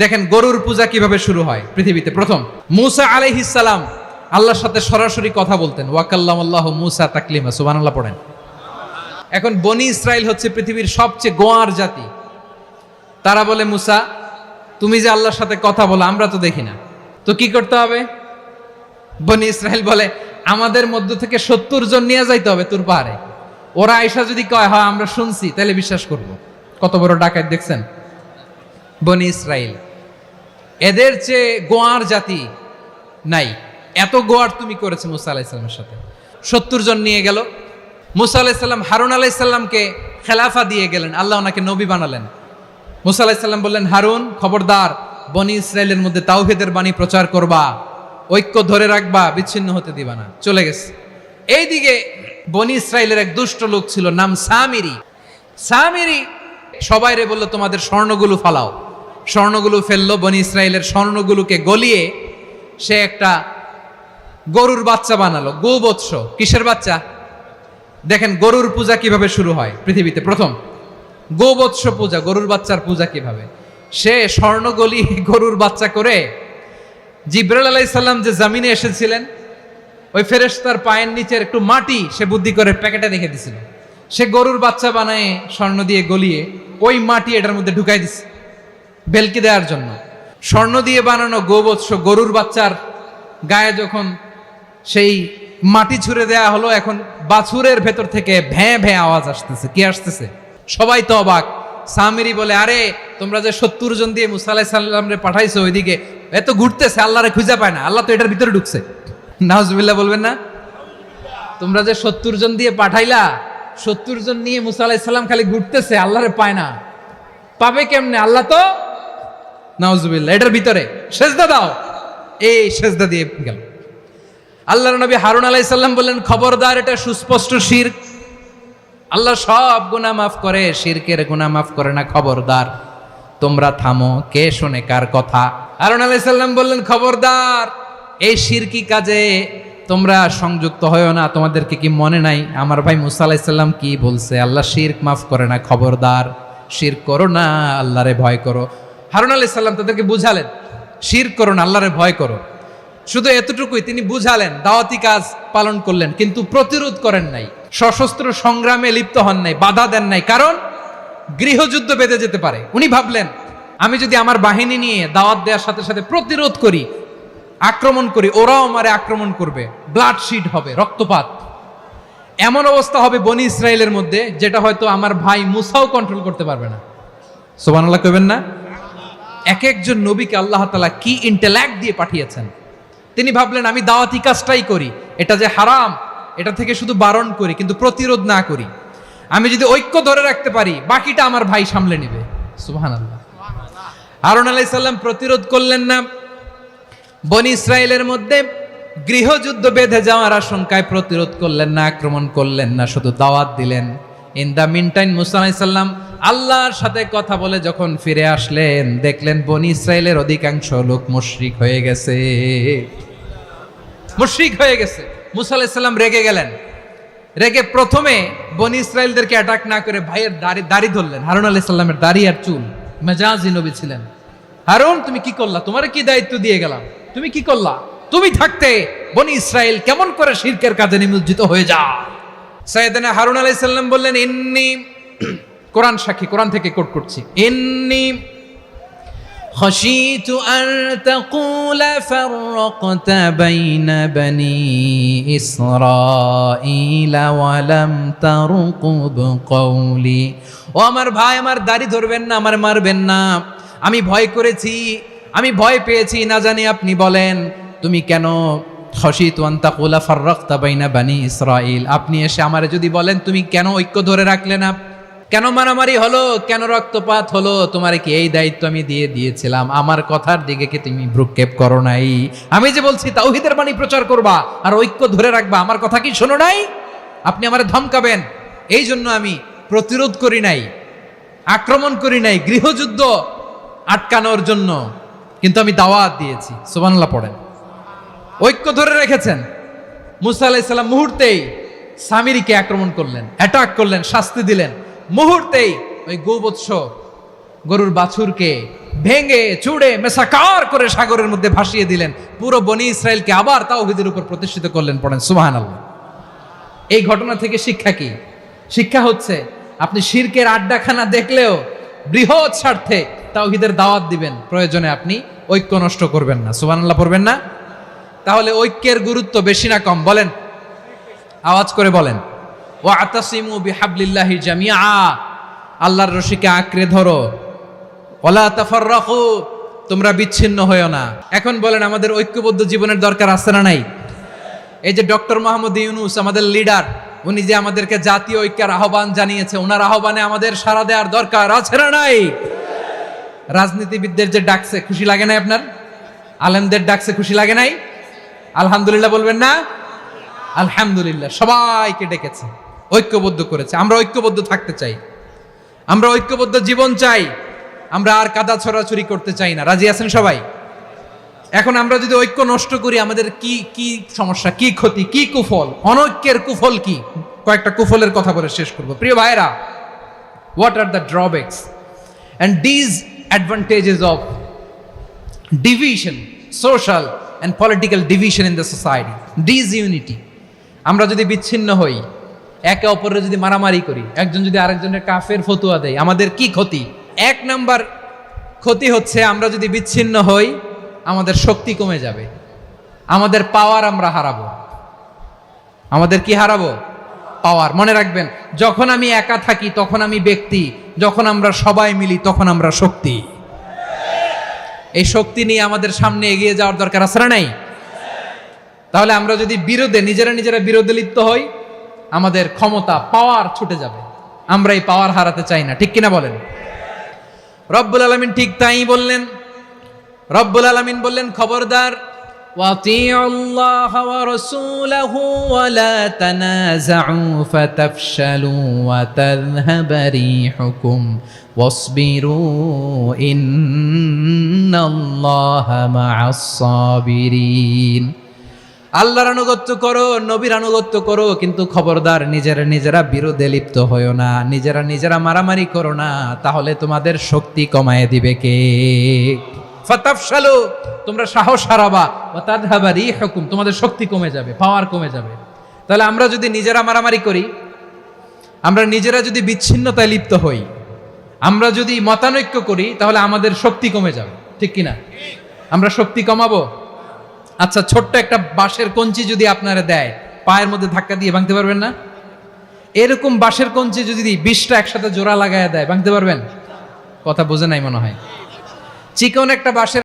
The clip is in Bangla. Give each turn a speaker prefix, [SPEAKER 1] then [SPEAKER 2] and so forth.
[SPEAKER 1] দেখেন গরুর পূজা কিভাবে শুরু হয় পৃথিবীতে প্রথম। মুসা আলাইহিস সালাম আল্লাহর সাথে সরাসরি কথা বলতেন, ওয়াকাল্লামাল্লাহু মুসা তাকলিমা, সুবহানাল্লাহ পড়েন। এখন বনি ইসরাইল হচ্ছে পৃথিবীর সবচেয়ে গোয়ার জাতি। তারা বলে, মুসা তুমি যে আল্লাহর সাথে কথা বলো আমরা তো দেখি না, তো কি করতে হবে? বনি ইসরাইল বলে, আমাদের মধ্য থেকে 70 জন নিয়ে যাইতে হবে তুর পাহাড়ে। ওরা আয়েশা যদি কয় হ্যাঁ আমরা শুনছি, তাহলে বিশ্বাস করব। কত বড় ডাকাত দেখছেন বনি ইসরাইল। এদের চেয়ে গোয়ার জাতি নাই। এত গোয়ার তুমি করেছে মুসা আলাইহিস সালামের সাথে। 70 জন নিয়ে গেল। মুসা আলাইহিস সালাম হারুন আলাইহিস সালামকে খেলাফা দিয়ে গেলেন, আল্লাহ ওনাকে নবী বানালেন। মুসা আলাইহিস সালাম বললেন, হারুন খবরদার, বনি ইসরাইলের মধ্যে তাওহীদের বাণী প্রচার করবা, ঐক্য ধরে রাখবা, বিচ্ছিন্ন হতে দিবা না। চলে গেছে। এইদিকে বনি ইসরাইলের এক দুষ্ট লোক ছিল, নাম সামিরি। সামিরি সবাইরে বলল, তোমাদের স্বর্ণগুলো ফালাও। স্বর্ণগুলো ফেললো, বনি ইসরাইলের স্বর্ণগুলোকে গলিয়ে সে একটা গরুর বাচ্চা বানালো। গোবৎস, কিসের বাচ্চা? দেখেন গরুর পূজা কিভাবে শুরু হয় পৃথিবীতে প্রথম। গোবৎস পূজা, গরুর বাচ্চার পূজা কিভাবে। সে স্বর্ণ গলি গরুর বাচ্চা করে জিবরাইল আলাইহিস সালাম যে জমিনে এসেছিলেন, ওই ফেরেশতার পায়ের নিচের একটু মাটি সে বুদ্ধি করে প্যাকেটে রেখে দিছিল। সে গরুর বাচ্চা বানায় স্বর্ণ দিয়ে গলিয়ে ওই মাটি এটার মধ্যে ঢুকাই দিছে বেলকি দেওয়ার জন্য। স্বর্ণ দিয়ে বানানো গোবৎস গরুর বাচ্চার গায়ে যখন সেই মাটি ছুঁড়ে দেয়া হলো, এখন বাছুরের ভেতর থেকে ভ্যাঁ ভ্যাঁ আওয়াজ আসতেছে। কি আসতেছে? সবাই তো অবাক। সামিরি বলে, আরে তোমরা যে 70 জন দিয়ে মুসা আলাইহিস সালামরে পাঠাইছো, ওইদিকে এত ঘুরতেছে, আল্লাহরে খুঁজে পায় না, আল্লাহ তো এটার ভিতরে ঢুকছে। নাউজুবিল্লাহ বলবেন না? তোমরা যে 70 জন দিয়ে পাঠাইলা, 70 জন নিয়ে মুসা আলাইহিস সালাম খালি ঘুরতেছে, আল্লাহরে পায় না। পাবে কেমনে? আল্লাহ তো, নাউজুবিল্লাহ, এটার ভিতরে সেজদা দাও। এই সেজদা দিয়ে গেল। আল্লাহর নবী হারুন আলাইহিস সালাম বললেন, খবরদার, এটা সুস্পষ্ট শিরক। আল্লাহ সব গুনাহ মাফ করে, শিরকের গুনাহ মাফ করে না, খবরদার তোমরা থামো। কে শোনে কার কথা? হারুন আলাইহিস সালাম বললেন, খবরদার, এই শিরকি কাজে তোমরা সংযুক্ত হয়ো না। তোমাদেরকে কি মনে নাই আমার ভাই মুসা আলাইহিস সালাম কি বলছে? আল্লাহ শিরক মাফ করে না, খবরদার শিরক করো না, আল্লাহরে ভয় করো। হারুন আলাইহিস সালাম তাদেরকে বুঝালেন, শিরক করো না, আল্লাহরে ভয় করো। শুধু এতটুকুই তিনি বুঝালেন, দাওয়াতি কাজ পালন করলেন, কিন্তু প্রতিরোধ করেন নাই, সশস্ত্র সংগ্রামে লিপ্ত হন নাই, বাধা দেন নাই। কারণ গৃহযুদ্ধ বেঁধে যেতে পারে। উনি ভাবলেন, আমি যদি আমার বাহিনী নিয়ে দাওয়াত দেওয়ার সাথে সাথে প্রতিরোধ করি, আক্রমণ করি, ওরাও আমারে আক্রমণ করবে, ব্লাডশিড হবে, রক্তপাত। এমন অবস্থা হবে বনি ইসরায়েলের মধ্যে, যেটা হয়তো আমার ভাই মুসাও কন্ট্রোল করতে পারবে না। সুবহানাল্লাহ কইবেন না? এক একজন নবীকে আল্লাহ তাআলা কি ইন্টেলেক্ট দিয়ে পাঠিয়েছেন। তিনি ভাবলেন, আমি দাওয়াতি কাজটাই করি, এটা যে হারাম এটা থেকে শুধু বারণ করি, কিন্তু প্রতিরোধ না করি। আমি যদি ঐক্য ধরে রাখতে পারি, বাকিটা আমার ভাই সামলে নেবে। সুবহানাল্লাহ। হারুন আলাইহিস সালাম প্রতিরোধ করলেন না। বনি ইসরায়েলের মধ্যে গৃহযুদ্ধ বেঁধে যাওয়ার আশঙ্কায় প্রতিরোধ করলেন না, আক্রমণ করলেন না, শুধু দাওয়াত দিলেন। ইন দা মিন টাইম মুসা আলাইহিস সালাম আল্লাহর সাথে কথা বলে যখন ফিরে আসলেন, দেখলেন বনি ইসরায়েলের অধিকাংশ লোক মুশরিক হয়ে গেছে। মুশরিক হয়ে গেছে। মুসা আলাইহিস সালাম রেগে গেলেন। রেগে প্রথমে বনি ইসরায়েলদেরকে অ্যাটাক না করে ভাইয়ের দাড়ি ধরলেন। হারুন আলাইহিস সালামের দাড়ি আর চুল। মেজাজি নবী ছিলেন। হারুন, তুমি কি করলা? তোমারে কি দায়িত্ব দিয়ে গেলাম, তুমি কি করলা? তুমি থাকতে বনি ইসরায়েল কেমন করে শিরকের কাজে নিমজ্জিত হয়ে যায়? সাইয়েদনা হারুন আলাইহিস সালাম বললেন, ইন্নী, কোরআন সাক্ষী, কোরআন থেকে কোট করছি, ইন্নী খাশিতু আন তাকুলা ফাররাকতা বাইনা বনি ইসরাঈলা ওয়া লাম তারকুব কওলি। ও আমার ভাই, আমার দাড়ি ধরবেন না, আমার মারবেন না। আমি ভয় করেছি, আমি ভয় পেয়েছি, না জানি আপনি বলেন তুমি কেন খাশিতু আন তাকুলা ফাররাকতা বাইনা বনি ইসরাঈল, আপনি এসে আমারে যদি বলেন তুমি কেন ঐক্য ধরে রাখলে না, কেন মারামারি হলো, কেন রক্তপাত হলো, তোমারে কি এই দায়িত্ব আমি দিয়ে দিয়েছিলাম? আমার কথার দিকে কি তুমি ভ্রুক্ষেপ করো নাই? আমি যে বলছি তাওহীদের বাণী প্রচার করবা আর ঐক্য ধরে রাখবা, আমার কথা কি শোনো নাই? আপনি আমারে ধমকাবেন, এই জন্য আমি প্রতিরোধ করি নাই, আক্রমণ করি নাই, গৃহযুদ্ধ আটকানোর জন্য, কিন্তু আমি দাওয়াত দিয়েছি। সুবহানাল্লাহ পড়েন। ঐক্য ধরে রেখেছেন। মুসা আলাইহিস সালাম মুহূর্তেই সামিরিকে আক্রমণ করলেন, অ্যাটাক করলেন, শাস্তি দিলেন। মুহূর্তেই ওই গোবৎস গরুর বাছুরকে ভেঙে চুড়ে মেসাকার করে সাগরের মধ্যে ভাসিয়ে দিলেন, পুরো বনি ইসরায়েলকে আবার তাওহীদের উপর প্রতিষ্ঠিত করলেন। পড়েন সুবহানাল্লাহ। এই ঘটনা থেকে শিক্ষা কি? শিক্ষা হচ্ছে আপনি শিরকের আড্ডাখানা দেখলেও বৃহৎ স্বার্থে তাওহীদের দাওয়াত দিবেন, প্রয়োজনে আপনি ঐক্য নষ্ট করবেন না। সুবহানাল্লাহ পড়বেন না? তাহলে ঐক্যের গুরুত্ব বেশি না কম? বলেন, আওয়াজ করে বলেন। ওয়াতাসিমু বিহাবলিল্লাহি জামিআ, আল্লাহর রশিকে আঁকড়ে ধরো। ওয়ালা তাফাররাকু, তোমরা বিচ্ছিন্ন হয়ো না। এখন বলেন, আমাদের ঐক্যবদ্ধ জীবনের দরকার আছে না নাই? এই যে ডক্টর মোহাম্মদ ইউনূস আমাদের লিডার, উনি যে আমাদেরকে জাতীয় ঐক্যের আহ্বান জানিয়েছে, ওনার আহ্বানে আমাদের সাড়া দেওয়ার দরকার আছে না নাই? রাজনীতিবিদদের যে ডাকছে, খুশি লাগে নাই আপনার? আলেমদের ডাকছে, খুশি লাগে নাই? আলহামদুলিল্লাহ বলবেন না? আলহামদুলিল্লাহ, সবাইকে ডেকেছে, ঐক্যবদ্ধ করেছে। আমরা ঐক্যবদ্ধ থাকতে চাই, আমরা ঐক্যবদ্ধ জীবন চাই, আমরা আর কাদা ছড়াছড়ি করতে চাই না। রাজি আছেন সবাই? এখন আমরা যদি ঐক্য নষ্ট করি, আমাদের কি কি সমস্যা, কি ক্ষতি, কি কুফল? অনৈক্যের কুফল কি? কয়েকটা কুফলের কথা বলে শেষ করব। প্রিয় ভাইরা, what are the drawbacks and disadvantages of division, social and political division in the society, disunity? আমরা যদি বিচ্ছিন্ন হই, একে অপরের যদি মারামারি করি, একজন যদি আরেকজনের কাফের ফতোয়া দেয়, আমাদের কি ক্ষতি? এক নাম্বার ক্ষতি হচ্ছে, আমরা যদি বিচ্ছিন্ন হই, আমাদের শক্তি কমে যাবে, আমাদের পাওয়ার আমরা হারাবো। আমাদের কি হারাবো? পাওয়ার। মনে রাখবেন, যখন আমি একা থাকি তখন আমি ব্যক্তি, যখন আমরা সবাই মিলি তখন আমরা শক্তি। এই শক্তি নিয়ে আমাদের সামনে এগিয়ে যাওয়ার দরকার আছে না নাই? তাহলে আমরা যদি নিজেরা বিরোধে লিপ্ত হই, আমাদের ক্ষমতা, পাওয়ার ছুটে যাবে। আমরা এই পাওয়ার হারাতে চাই না, ঠিক কিনা বলেন? রব্বুল আলামিন ঠিক তাই বললেন। রব্বুল আলামিন বললেন, খবরদার, ওয়াতিউল্লাহ ওয়া রাসূলাহু ওয়া লা তানাযাউ ফাতাফশালু ওয়া তাযহাবা রিহুকুম ওয়াসবিরু ইন্নাল্লাহা মা'আস সাবিরিন। আল্লাহর আনুগত্য করো, নবীর আনুগত্য করো, কিন্তু খবরদার নিজেরা বিরোধে লিপ্ত হয়ো না, নিজেরা মারামারি করো না, তাহলে তোমাদের শক্তি কমায় দিবে কে? ফাতাফশালু, তোমরা সাহস হারাবা, ওয়া তাযহাবা রিহুকুম, তোমাদের শক্তি কমে যাবে, পাওয়ার কমে যাবে। তাহলে আমরা যদি নিজেরা মারামারি করি, আমরা নিজেরা যদি বিচ্ছিন্নতায় লিপ্ত হই, আমরা যদি মতানৈক্য করি, তাহলে আমাদের শক্তি কমে যাবে, ঠিক কিনা? আমরা শক্তি কমাবো। আচ্ছা, ছোট্ট একটা বাঁশের কঞ্চি যদি আপনারা দেয়, পায়ের মধ্যে ধাক্কা দিয়ে ভাঙতে পারবেন না? এরকম বাঁশের কঞ্চি যদি 20টা একসাথে জোড়া লাগায় দেয়, ভাঙতে পারবেন? কথা বোঝে নাই মনে হয়। চিকন একটা বাঁশের